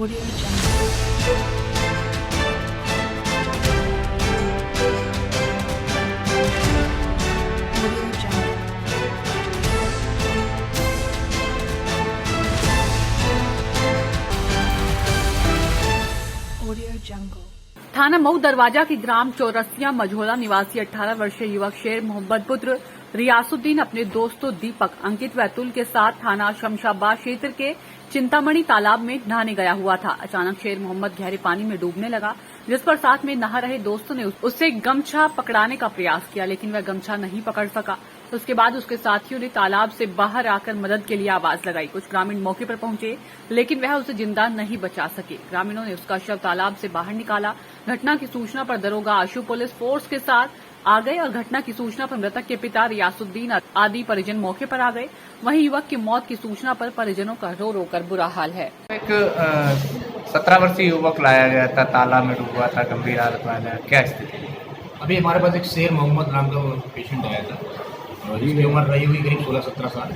Audio Jungle. Audio Jungle. Audio Jungle. थाना मऊ दरवाजा के ग्राम चौरसिया मझोला निवासी 18 वर्षीय युवक शेर मोहम्मद पुत्र रियासुद्दीन अपने दोस्तों दीपक, अंकित व अतुल के साथ थाना शमशाबाद क्षेत्र के चिंतामणि तालाब में नहाने गया हुआ था। अचानक शेर मोहम्मद गहरे पानी में डूबने लगा, जिस पर साथ में नहा रहे दोस्तों ने उससे गमछा पकड़ाने का प्रयास किया, लेकिन वह गमछा नहीं पकड़ सका। उसके बाद उसके साथियों ने तालाब से बाहर आकर मदद के लिए आवाज लगाई। कुछ ग्रामीण मौके पर पहुंचे, लेकिन वह उसे जिंदा नहीं बचा सके। ग्रामीणों ने उसका शव तालाब से बाहर निकाला। घटना की सूचना पर दरोगा आशु पुलिस फोर्स के साथ आ गए और घटना की सूचना पर मृतक के पिता रियासुद्दीन आदि परिजन मौके पर आ गए। वहीं युवक की मौत की सूचना पर परिजनों का रो रो कर बुरा हाल है। एक 17 वर्षीय युवक लाया गया था, तालाब में डूबा था, गंभीर हालत में आया। क्या स्थिति? अभी हमारे पास एक शेर मोहम्मद नाम का पेशेंट आया था और इसकी उम्र रही हुई करीब 16-17 साल,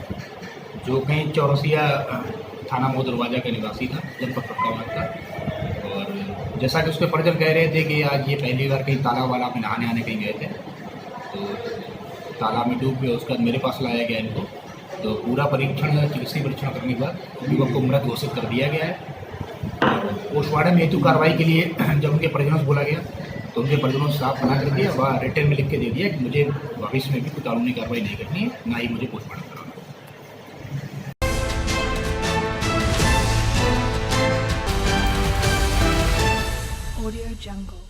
जो कहीं चौरसिया थाना मऊ दरवाजा का निवासी था, जनपद फतेहाबाद का। और जैसा कि उसके परिजन कह रहे थे कि आज ये पहली बार कहीं तालाब वाला में नहाने आने कहीं गए थे, तो तालाब में डूब गए। उसके बाद मेरे पास लाया गया इनको, तो पूरा परीक्षण, चिकित्सीय परीक्षण करने के बाद युवक को मृत घोषित कर दिया गया है। और पोस्टमार्टम हेतु कार्रवाई के लिए जब उनके परिजनों से बोला गया तो उनके परिजनों से साफ मना कर दिया, वह रिटर्न में लिख के दे दिया कि मुझे भविष्य में भी कोई कानूनी कार्रवाई नहीं करनी है, ना ही मुझे पोस्टमार्टम कराना है। Audio Jungle.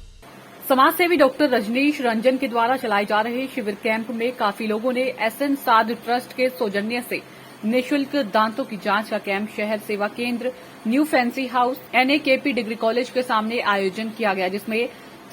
समाजसेवी डॉक्टर रजनीश रंजन के द्वारा चलाए जा रहे शिविर कैंप में काफी लोगों ने एसएन साध ट्रस्ट के सौजन्य से निःशुल्क दांतों की जांच का कैंप शहर सेवा केंद्र new fancy house NAKP degree college के सामने आयोजन किया गया, जिसमें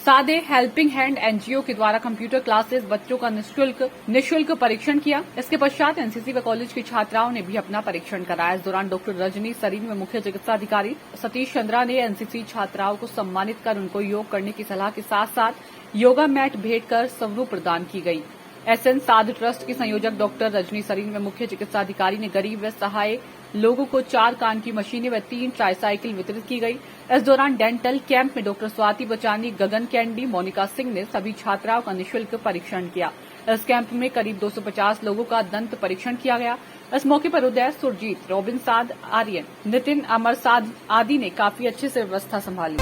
सादे हेल्पिंग हैंड एनजीओ के द्वारा कंप्यूटर क्लासेस बच्चों का निःशुल्क परीक्षण किया। इसके पश्चात एनसीसी व कॉलेज की छात्राओं ने भी अपना परीक्षण कराया। इस दौरान डॉक्टर रजनी सरीन व मुख्य चिकित्सा अधिकारी सतीश चंद्रा ने एनसीसी छात्राओं को सम्मानित कर उनको योग करने की सलाह के साथ साथ योगा मैट भेंट कर स्वरूप प्रदान की गई। एसएन साध ट्रस्ट की संयोजक डॉक्टर रजनी सरीन व मुख्य चिकित्सा अधिकारी ने गरीब व सहाय लोगों को 4 कान की मशीनें व 3 ट्राईसाइकिल वितरित की गई। इस दौरान डेंटल कैंप में डॉक्टर स्वाति बचानी, गगन कैंडी, मोनिका सिंह ने सभी छात्राओं का निःशुल्क परीक्षण किया। इस कैंप में करीब 250 लोगों का दंत परीक्षण किया गया। इस मौके पर उदय, सुरजीत, रोबिन साध, आर्यन, नितिन, अमर साध आदि ने काफी अच्छे से व्यवस्था संभाली।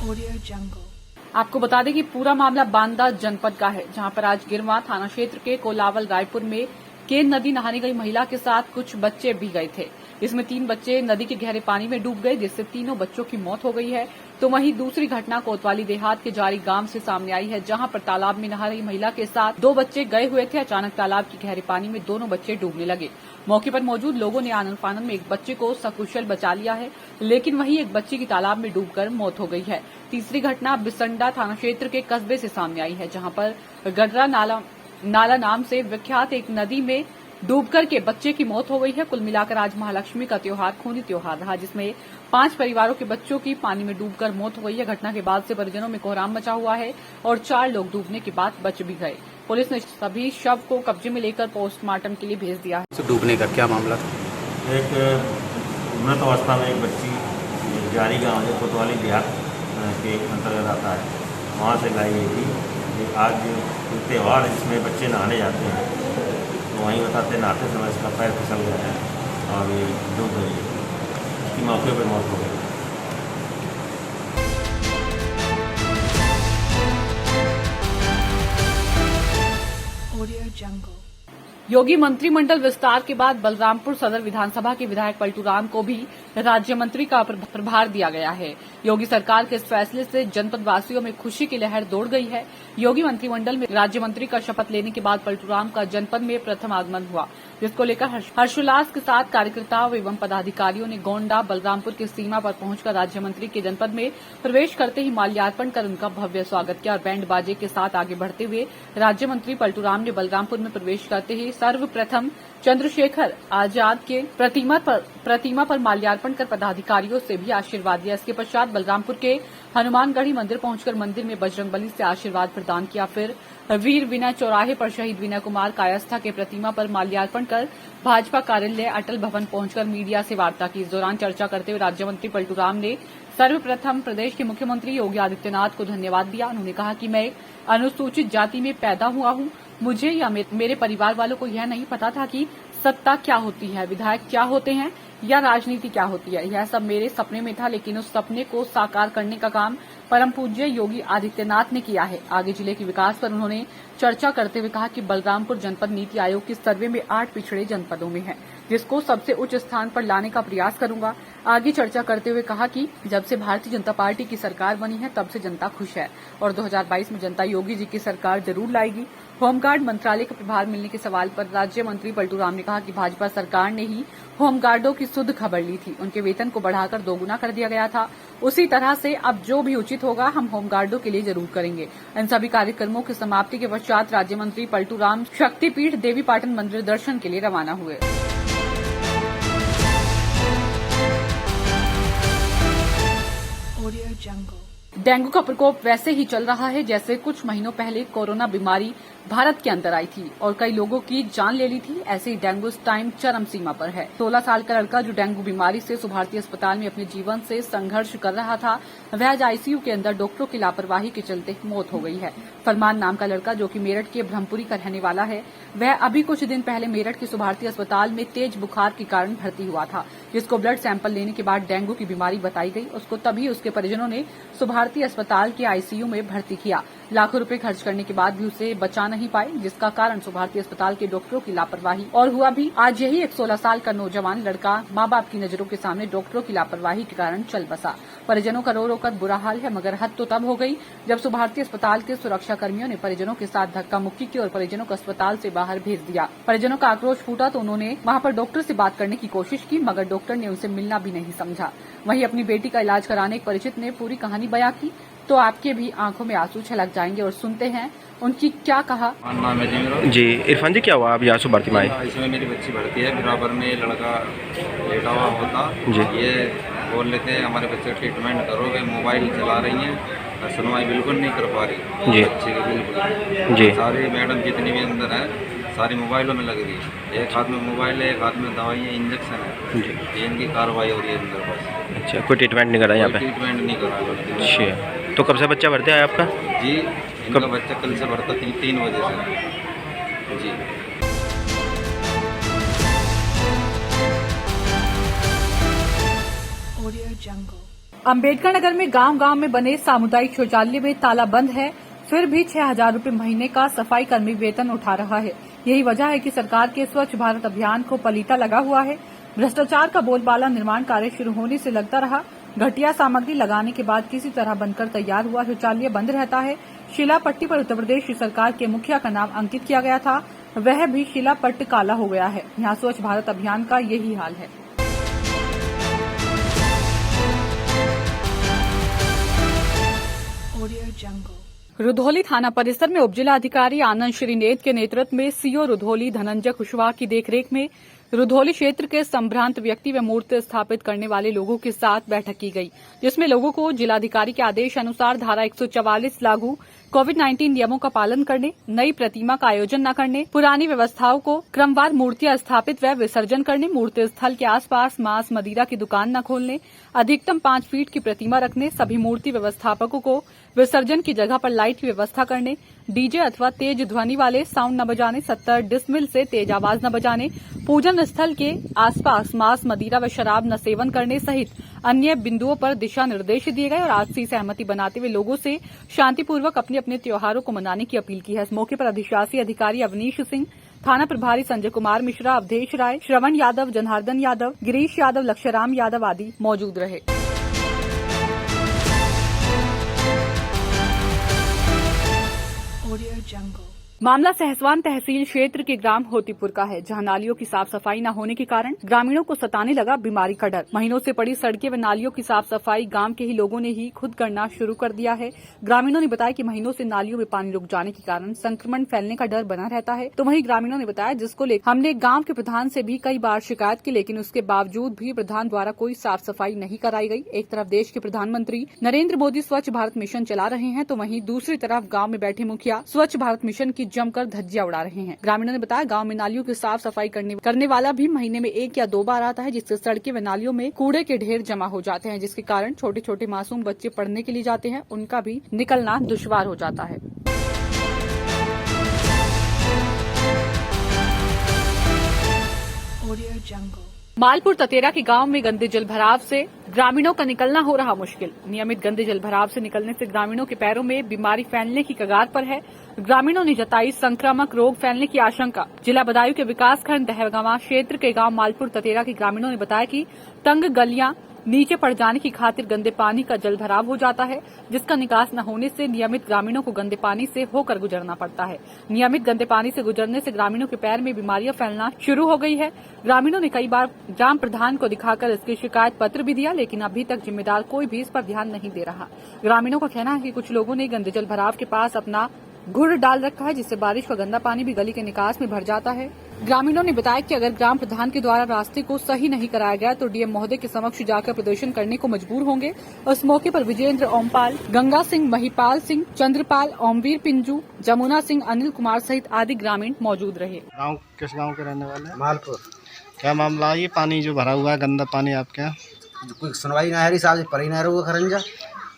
Audio Jungle. आपको बता दें कि पूरा मामला बांदा जनपद का है, जहां पर आज गिरवा थाना क्षेत्र के कोलावल रायपुर में केन नदी नहाने गई महिला के साथ कुछ बच्चे भी गए थे। इसमें 3 बच्चे नदी के गहरे पानी में डूब गए, जिससे तीनों बच्चों की मौत हो गई है। तो वहीं दूसरी घटना कोतवाली देहात के जारी गांव से सामने आई है, जहां पर तालाब में नहा रही महिला के साथ 2 बच्चे गए हुए थे। अचानक तालाब के गहरे पानी में दोनों बच्चे डूबने लगे। मौके पर मौजूद लोगों ने आनन फानन में एक बच्चे को सकुशल बचा लिया है, लेकिन वहीं एक बच्चे की तालाब में डूबकर मौत हो गई है। तीसरी घटना बिसंडा थाना क्षेत्र के कस्बे से सामने आई है, जहां पर गडरा नाला नाम से विख्यात एक नदी में डूबकर के बच्चे की मौत हो गई है। कुल मिलाकर आज महालक्ष्मी का त्योहार खूनी त्योहार रहा, जिसमें 5 परिवारों के बच्चों की पानी में डूबकर मौत हो गई है। घटना के बाद से परिजनों में कोहराम मचा हुआ है और 4 लोग डूबने के बाद बच भी गए। पुलिस ने सभी शव को कब्जे में लेकर पोस्टमार्टम के लिए भेज दिया है। डूबने का क्या मामला था? एक मृत अवस्था में एक बच्ची जारी गांव है, कोतवाली देहात के अंतर्गत आता है, वहाँ से लाई गई थी। आज त्यौहार जिसमें बच्चे नहाने जाते हैं, तो वहीं बताते नहाते समय इसका पैर फिसल गया है और ये डूब गई है। इसकी मौके पर मौत हो गई। Audio Jungle. योगी मंत्रिमंडल विस्तार के बाद बलरामपुर सदर विधानसभा के विधायक पलटू राम को भी राज्य मंत्री का प्रभार दिया गया है। योगी सरकार के इस फैसले से जनपद वासियों में खुशी की लहर दौड़ गई है। योगी मंत्रिमंडल में राज्य मंत्री का शपथ लेने के बाद पलटू राम का जनपद में प्रथम आगमन हुआ, जिसको लेकर हर्षोल्लास के साथ कार्यकर्ताओं एवं पदाधिकारियों ने गोंडा बलरामपुर की सीमा पर पहुंचकर राज्य मंत्री के जनपद में प्रवेश करते ही माल्यार्पण कर उनका भव्य स्वागत किया और बैंड बाजे के साथ आगे बढ़ते हुए राज्य मंत्री पलटू राम ने बलरामपुर में प्रवेश करते ही सर्वप्रथम चंद्रशेखर आजाद के प्रतिमा पर माल्यार्पण कर पदाधिकारियों से भी आशीर्वाद लिया। इसके पश्चात बलरामपुर के हनुमानगढ़ी मंदिर पहुंचकर मंदिर में बजरंगबली से आशीर्वाद प्रदान किया। फिर वीर विनय चौराहे पर शहीद विनय कुमार कायस्था के प्रतिमा पर माल्यार्पण कर भाजपा कार्यालय अटल भवन पहुंचकर मीडिया से वार्ता की। इस दौरान चर्चा करते हुए राज्य मंत्री पलटू राम ने सर्वप्रथम प्रदेश के मुख्यमंत्री योगी आदित्यनाथ को धन्यवाद दिया। उन्होंने कहा कि मैं अनुसूचित जाति में पैदा हुआ हूं। मुझे या मेरे परिवार वालों को यह नहीं पता था कि सत्ता क्या होती है, विधायक क्या होते हैं या राजनीति क्या होती है। यह सब मेरे सपने में था, लेकिन उस सपने को साकार करने का काम परम पूज्य योगी आदित्यनाथ ने किया है। आगे जिले के विकास पर उन्होंने चर्चा करते हुए कहा कि बलरामपुर जनपद नीति आयोग की सर्वे में 8 पिछड़े जनपदों में है, जिसको सबसे उच्च स्थान पर लाने का प्रयास करूंगा। आगे चर्चा करते हुए कहा कि जब से भारतीय जनता पार्टी की सरकार बनी है तब से जनता खुश है और 2022 में जनता योगी जी की सरकार जरूर लाएगी। होमगार्ड मंत्रालय का प्रभार मिलने के सवाल पर राज्य मंत्री पलटू राम ने कहा कि भाजपा सरकार ने ही होमगार्डों की शुद्ध खबर ली थी, उनके वेतन को बढ़ाकर 2 गुना कर दिया गया था। उसी तरह से अब जो भी उचित होगा हम होमगार्डों के लिए जरूर करेंगे। इन सभी कार्यक्रमों की समाप्ति के पश्चात राज्य मंत्री पलटू राम शक्तिपीठ देवीपाटन मंदिर दर्शन के लिए रवाना हुए। Audio Jungle. डेंगू का प्रकोप वैसे ही चल रहा है जैसे कुछ महीनों पहले कोरोना बीमारी भारत के अंदर आई थी और कई लोगों की जान ले ली थी। ऐसे ही डेंगू इस टाइम चरम सीमा पर है। 16 साल का लड़का जो डेंगू बीमारी से सुभारती अस्पताल में अपने जीवन से संघर्ष कर रहा था, वह आज आईसीयू के अंदर डॉक्टरों की लापरवाही के चलते मौत हो गई है। फरमान नाम का लड़का जो कि मेरठ के ब्रह्मपुरी का रहने वाला है, वह अभी कुछ दिन पहले मेरठ की सुभारती अस्पताल में तेज बुखार के कारण भर्ती हुआ था, जिसको ब्लड सैंपल लेने के बाद डेंगू की बीमारी बताई गई। उसको तभी उसके परिजनों ने सुभारती अस्पताल के आईसीयू में भर्ती किया। लाखों रुपए खर्च करने के बाद भी उसे बचा नहीं पाए, जिसका कारण सुभारती अस्पताल के डॉक्टरों की लापरवाही और हुआ भी आज यही एक 16 साल का नौजवान लड़का माँ बाप की नजरों के सामने डॉक्टरों की लापरवाही के कारण चल बसा। परिजनों का रो रो कर बुरा हाल है, मगर हद तो तब हो गई जब सुभारती अस्पताल के सुरक्षा कर्मियों ने परिजनों के साथ धक्का मुक्की की और परिजनों को अस्पताल से बाहर भेज दिया। परिजनों का आक्रोश फूटा तो उन्होंने वहां पर डॉक्टर से बात करने की कोशिश की, मगर डॉक्टर ने उनसे मिलना भी नहीं समझा। वहीं अपनी बेटी का इलाज कराने एक परिचित ने पूरी कहानी बयां की, तो आपके भी आंखों में आंसू छलक जाएंगे और सुनते हैं उनकी क्या कहा। नाम है जी इरफान जी, क्या हुआ आप यहाँ सुभारती में आए? इसमें मेरी बच्ची भर्ती है, बराबर में लड़का लेटा हुआ होता जी। ये बोल लेते हैं हमारे बच्चे का ट्रीटमेंट करोगे, मोबाइल चला रही हैं, सुनवाई बिल्कुल नहीं कर पा रही जी। बच्चे की बिल्कुल जी। सारी मैडम जितनी भी अंदर है सारी मोबाइलों में लग रही है। एक हाथ में मोबाइल है, एक हाथ में दवाइयाँ इंजेक्शन है, जी। ये इनकी कार्रवाई हो रही है अंदर। बस अच्छा, कोई ट्रीटमेंट नहीं करा यहाँ पे? ट्रीटमेंट नहीं करा। अच्छा, तो कब से बच्चा भर्ती आया आपका? जी, इनका बच्चा कल से भरता 3 बजे से जी। Audio Jungle. अम्बेडकर नगर में गांव-गांव में बने सामुदायिक शौचालय में ताला बंद है, फिर भी 6,000 रुपए महीने का सफाई कर्मी वेतन उठा रहा है। यही वजह है कि सरकार के स्वच्छ भारत अभियान को पलीता लगा हुआ है। भ्रष्टाचार का बोलबाला निर्माण कार्य शुरू होने से लगता रहा। घटिया सामग्री लगाने के बाद किसी तरह बनकर तैयार हुआ शौचालय बंद रहता है। शिलापट्टी पर उत्तर प्रदेश की सरकार के मुखिया का नाम अंकित किया गया था, वह भी शिलापट्ट काला हो गया है। यहाँ स्वच्छ भारत अभियान का यही हाल है। Audio Jungle. रुधौली थाना परिसर में उपजिला अधिकारी आनंद श्रीनेत के नेतृत्व में सीओ रुधौली धनंजय कुशवाहा की देखरेख में रुधौली क्षेत्र के संभ्रांत व्यक्ति व मूर्ति स्थापित करने वाले लोगों के साथ बैठक की गई, जिसमें लोगों को जिलाधिकारी के आदेश अनुसार धारा 144 लागू कोविड-19 नियमों का पालन करने, नई प्रतिमा का आयोजन न करने, पुरानी व्यवस्थाओं को क्रमवार मूर्तियां स्थापित व विसर्जन करने, मूर्ति स्थल के आसपास मांस मदिरा की दुकान न खोलने, अधिकतम 5 फीट की प्रतिमा रखने, सभी मूर्ति व्यवस्थापकों को विसर्जन की जगह पर लाइट की व्यवस्था करने, डीजे अथवा तेज ध्वनि वाले साउंड न बजाने, 70 डिसमिल से तेज आवाज न बजाने, पूजन स्थल के आसपास मांस मदिरा व शराब न सेवन करने सहित अन्य बिंदुओं पर दिशा निर्देश दिए गए और आपसी सहमति बनाते हुए लोगों से शांतिपूर्वक अपने अपने त्योहारों को मनाने की अपील की है। इस मौके पर अधिशासी अधिकारी अवनीश सिंह, थाना प्रभारी संजय कुमार मिश्रा, अवधेश राय, श्रवण यादव, जनार्दन यादव, गिरीश यादव, लक्ष्यराम यादव आदि मौजूद रहे। Audio Jungle. मामला सहसवान तहसील क्षेत्र के ग्राम होतीपुर का है, जहां नालियों की साफ सफाई न होने के कारण ग्रामीणों को सताने लगा बीमारी का डर। महीनों से पड़ी सड़कें व नालियों की साफ सफाई गांव के ही लोगों ने ही खुद करना शुरू कर दिया है। ग्रामीणों ने बताया कि महीनों से नालियों में पानी रुक जाने के कारण संक्रमण फैलने का डर बना रहता है। तो वहीं ग्रामीणों ने बताया, जिसको लेकर हमने गाँव के प्रधान से भी कई बार शिकायत की, लेकिन उसके बावजूद भी प्रधान द्वारा कोई साफ सफाई नहीं कराई गई। एक तरफ देश के प्रधानमंत्री नरेंद्र मोदी स्वच्छ भारत मिशन चला रहे हैं, तो वहीं दूसरी तरफ गांव में बैठे मुखिया स्वच्छ भारत मिशन की जमकर धज्जियां उड़ा रहे हैं। ग्रामीणों ने बताया, गांव में नालियों की साफ सफाई करने वाला भी महीने में 1 या 2 बार आता है, जिससे सड़कें व नालियों में कूड़े के ढेर जमा हो जाते हैं, जिसके कारण छोटे छोटे मासूम बच्चे पढ़ने के लिए जाते हैं, उनका भी निकलना दुश्वार हो जाता है। Audio Jungle. मालपुर ततेरा के गांव में गंदे जल भराव से ग्रामीणों का निकलना हो रहा मुश्किल। नियमित गंदे जल भराव से निकलने से ग्रामीणों के पैरों में बीमारी फैलने की कगार पर है। ग्रामीणों ने जताई संक्रामक रोग फैलने की आशंका। जिला बदायूं के विकासखंड दहगामा क्षेत्र के गांव मालपुर ततेरा के ग्रामीणों ने बताया कि तंग गलियां नीचे पड़ जाने की खातिर गंदे पानी का जल भराव हो जाता है, जिसका निकास न होने से नियमित ग्रामीणों को गंदे पानी से होकर गुजरना पड़ता है। नियमित गंदे पानी से गुजरने से ग्रामीणों के पैर में बीमारियां फैलना शुरू हो गई है। ग्रामीणों ने कई बार ग्राम प्रधान को दिखाकर इसकी शिकायत पत्र भी दिया, लेकिन अभी तक जिम्मेदार कोई भी इस पर ध्यान नहीं दे रहा। ग्रामीणों का कहना है कि कुछ लोगों ने गंदे जल भराव के पास अपना घुड़ डाल रखा है, जिससे बारिश का गंदा पानी भी गली के निकास में भर जाता है। ग्रामीणों ने बताया कि अगर ग्राम प्रधान के द्वारा रास्ते को सही नहीं कराया गया तो डीएम महोदय के समक्ष जाकर प्रदर्शन करने को मजबूर होंगे। उस मौके पर विजेंद्र ओमपाल, गंगा सिंह, महिपाल सिंह, चंद्रपाल, ओमवीर पिंजू, जमुना सिंह, अनिल कुमार सहित आदि ग्रामीण मौजूद रहे। गाँव किस गाँव के रहने वाले हैं? मालपुर। क्या मामला है? ये पानी जो भरा हुआ है, गंदा पानी आपके यहाँ? कोई सुनवाई ना है, साहब पर ही ना रहोगा खरंजा।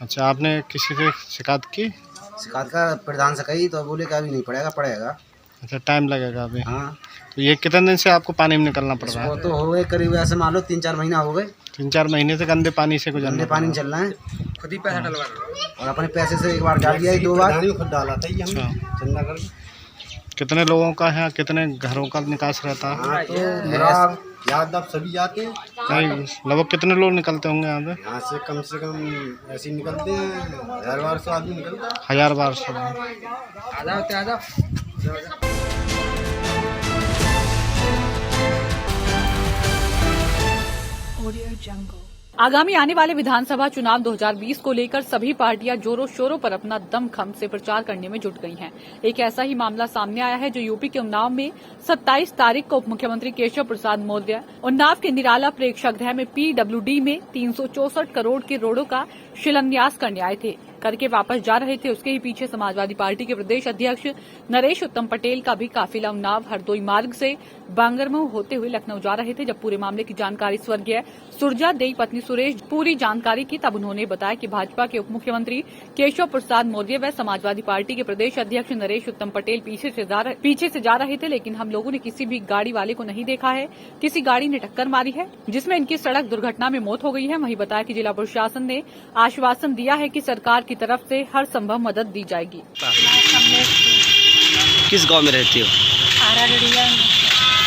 अच्छा, आपने किसी से शिकायत की? शिकायत का प्रधान से कही तो बोले कि अभी नहीं पड़ेगा। अच्छा, टाइम लगेगा अभी? हाँ। तो ये कितने दिन से आपको पानी में निकलना पड़ रहा है? वो तो हो गए करीब, ऐसे मान लो 3-4 महीना हो गए। 3-4 महीने से गंदे पानी से गुजरना? गंदे पानी में चल रहा है, खुद ही पैसा डलवा और अपने पैसे से एक बार डाल दिया, 2 बार खुद डाला था ये चंदा कर। कितने लोगों का है, कितने घरों का निकास रहता है? हाँ, तो यादव सभी जाते हैं। लगभग कितने लोग निकलते होंगे यहाँ पे? यहाँ से कम ऐसे निकलते हैं 1000-1200 आदमी निकलता है। 1000-1200 आधा। Audio Jungle. आगामी आने वाले विधानसभा चुनाव 2020 को लेकर सभी पार्टियां जोरों शोरों पर अपना दमखम से प्रचार करने में जुट गई हैं। एक ऐसा ही मामला सामने आया है, जो यूपी के उन्नाव में 27 तारीख को उप मुख्यमंत्री केशव प्रसाद मौर्य उन्नाव के निराला प्रेक्षागृह में PWD में 364 करोड़ के रोडों का शिलान्यास करने आए थे। करके वापस जा रहे थे, उसके ही पीछे समाजवादी पार्टी के प्रदेश अध्यक्ष नरेश उत्तम पटेल का भी काफिला उन्नाव हरदोई मार्ग से बांगरमऊ होते हुए लखनऊ जा रहे थे। जब पूरे मामले की जानकारी स्वर्गीय सुरजा देई पत्नी सुरेश पूरी जानकारी की, तब उन्होंने बताया कि भाजपा के उप मुख्यमंत्री केशव प्रसाद मौर्य व समाजवादी पार्टी के प्रदेश अध्यक्ष नरेश उत्तम पटेल पीछे से जा रहे थे, लेकिन हम लोगों ने किसी भी गाड़ी वाले को नहीं देखा है। किसी गाड़ी ने टक्कर मारी है, जिसमें इनकी सड़क दुर्घटना में मौत हो गई है। वहीं बताया कि जिला प्रशासन ने आश्वासन दिया है कि सरकार की तरफ से हर संभव मदद दी जाएगी। किस गांव में रहती हो? आराड़िया में।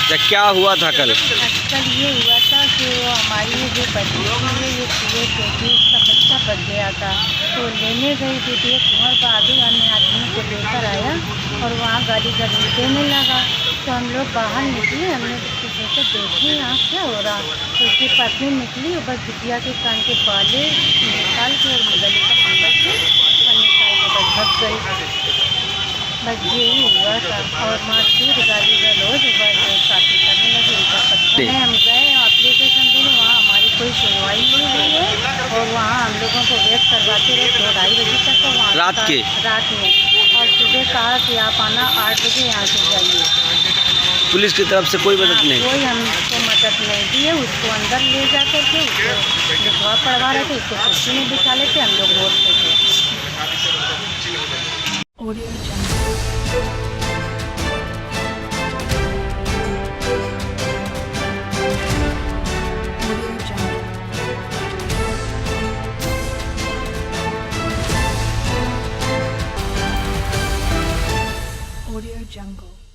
क्या हुआ था कल? कल ये हुआ था कि वो हमारी जो बच्ची थी ये कुएं पे थी, उसका बच्चा बच गया था, तो लेने गई थी। तो एक कुंवर बाजू अन्य आदमी को लेकर आया और वहाँ गाड़ी गली देने लगा। तो हम लोग बाहर निकले, हमने किसी से देखे यहाँ क्या हो रहा। तो उसकी पत्नी निकली और बस बिटिया के कान के बाले निकाल के और गली का मंगल से निकाल के बस भग गई। बस यही हुआ था और मारपीट गाली गलौज काफ़ी करने लगे। हम गए एप्लीकेशन देने, वहाँ हमारी कोई सुनवाई नहीं हुई है और वहाँ हम लोगों को वेट करवाते रहे 2-2:30 बजे तक। तो वहाँ रात में और सुबह कहा कि आप आना 8 बजे यहाँ से जाइए। पुलिस की तरफ से कोई मदद नहीं? कोई हमको मदद नहीं दी है। उसको अंदर ले जा करके उसको लिखवा पढ़वा रहे थे, उसको कुर्सी में बिठा लेते, हम लोग बोलते थे। Audio Jungle. Audio Jungle.